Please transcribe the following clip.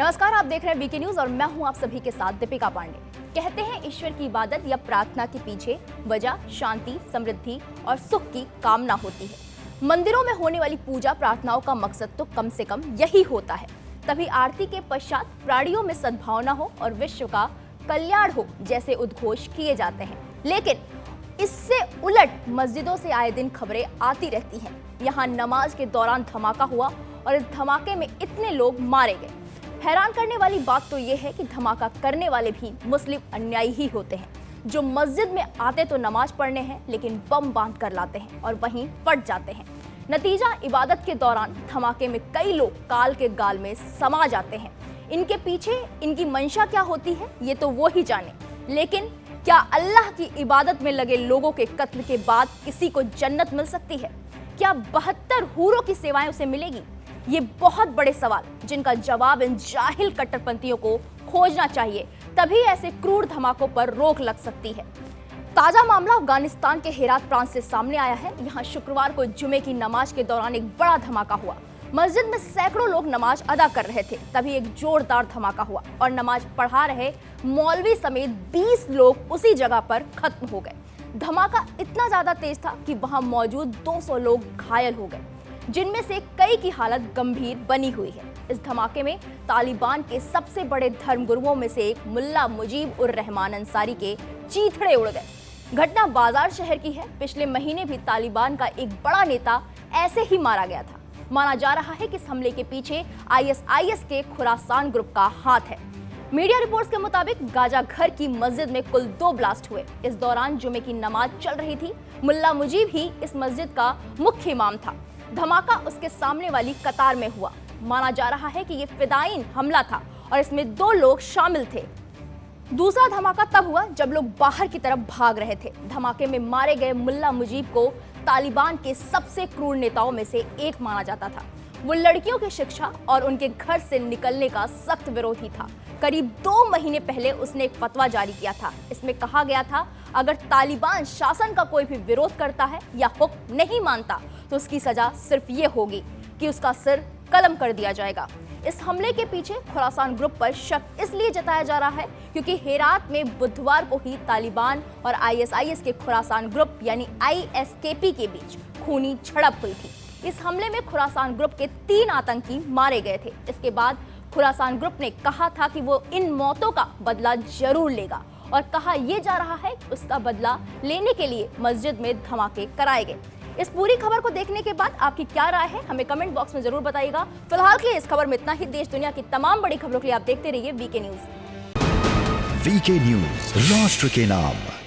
नमस्कार, आप देख रहे हैं वीके न्यूज और मैं हूं आप सभी के साथ दीपिका पांडे। कहते हैं ईश्वर की इबादत या प्रार्थना के पीछे वजह शांति, समृद्धि और सुख की कामना होती है। मंदिरों में होने वाली पूजा प्रार्थनाओं का मकसद तो कम से कम यही होता है। तभी आरती के पश्चात प्राणियों में सद्भावना हो और विश्व का कल्याण हो जैसे उद्घोष किए जाते हैं। लेकिन इससे उलट मस्जिदों से आए दिन खबरें आती रहती हैं। यहाँ नमाज के दौरान धमाका हुआ और इस धमाके में इतने लोग मारे गए। हैरान करने वाली बात तो ये है कि धमाका करने वाले भी मुस्लिम अनुयायी ही होते हैं, जो मस्जिद में आते तो नमाज पढ़ने हैं लेकिन बम बांध कर लाते हैं और वहीं फट जाते हैं। नतीजा, इबादत के दौरान धमाके में कई लोग काल के गाल में समा जाते हैं। इनके पीछे इनकी मंशा क्या होती है ये तो वो ही जाने। लेकिन क्या अल्लाह की इबादत में लगे लोगों के कत्ल के बाद किसी को जन्नत मिल सकती है? क्या 72 हूरों की सेवाएं उसे मिलेगी? ये बहुत बड़े सवाल जिनका जवाब इन जाहिल कट्टरपंथियों को खोजना चाहिए, तभी ऐसे क्रूर धमाकों पर रोक लग सकती है। ताजा मामला अफगानिस्तान के हेरात प्रांत से सामने आया है। यहाँ शुक्रवार को जुमे की नमाज के दौरान एक बड़ा धमाका हुआ। मस्जिद में सैकड़ों लोग नमाज अदा कर रहे थे, तभी एक जोरदार धमाका हुआ और नमाज पढ़ा रहे मौलवी समेत 20 लोग उसी जगह पर खत्म हो गए। धमाका इतना ज्यादा तेज था कि वहां मौजूद 200 लोग घायल हो गए, जिनमें से कई की हालत गंभीर बनी हुई है। इस धमाके में तालिबान के सबसे बड़े धर्मगुरुओं में से एक मुल्ला मुजीब उर रहमान अंसारी के चीथड़े उड़ गए। घटना बाजार शहर की है। पिछले महीने भी तालिबान का एक बड़ा नेता ऐसे ही मारा गया था। माना जा रहा है कि इस हमले के पीछे आईएसआईएस के खुरासान ग्रुप का हाथ है। मीडिया रिपोर्ट्स के मुताबिक गाजा घर की मस्जिद में कुल 2 ब्लास्ट हुए। इस दौरान जुमे की नमाज चल रही थी। मुल्ला मुजीब ही इस मस्जिद का मुख्य इमाम था। धमाका उसके सामने वाली कतार में हुआ। माना जा रहा है कि ये फिदायीन हमला था और इसमें 2 लोग शामिल थे। दूसरा धमाका तब हुआ जब लोग बाहर की तरफ भाग रहे थे। धमाके में मारे गए मुल्ला मुजीब को तालिबान के सबसे क्रूर नेताओं में से एक माना जाता था। वो लड़कियों की शिक्षा और उनके घर से निकलने का सख्त विरोधी था। करीब 2 महीने पहले उसने एक फतवा जारी किया था। इसमें कहा गया था, अगर तालिबान शासन का कोई भी विरोध करता है या हुक्म नहीं मानता तो उसकी सजा सिर्फ ये होगी कि उसका सिर कलम कर दिया जाएगा। इस हमले के पीछे खुरासान ग्रुप पर शक इसलिए जताया जा रहा है क्योंकि हेरात में बुधवार को ही तालिबान और आईएसआईएस के खुरासान ग्रुप यानी आईएसकेपी के बीच खूनी झड़प हुई थी। इस हमले में खुरासान ग्रुप के 3 आतंकी मारे गए थे। इसके बाद खुरासान ग्रुप ने कहा था कि वो इन मौतों का बदला जरूर लेगा और कहा यह जा रहा है कि उसका बदला लेने के लिए मस्जिद में धमाके कराए गए। इस पूरी खबर को देखने के बाद आपकी क्या राय है, हमें कमेंट बॉक्स में जरूर बताइएगा। फिलहाल के लिए इस खबर में इतना ही। देश दुनिया की तमाम बड़ी खबरों के लिए आप देखते रहिए वीके न्यूज। वीके न्यूज, राष्ट्र के नाम।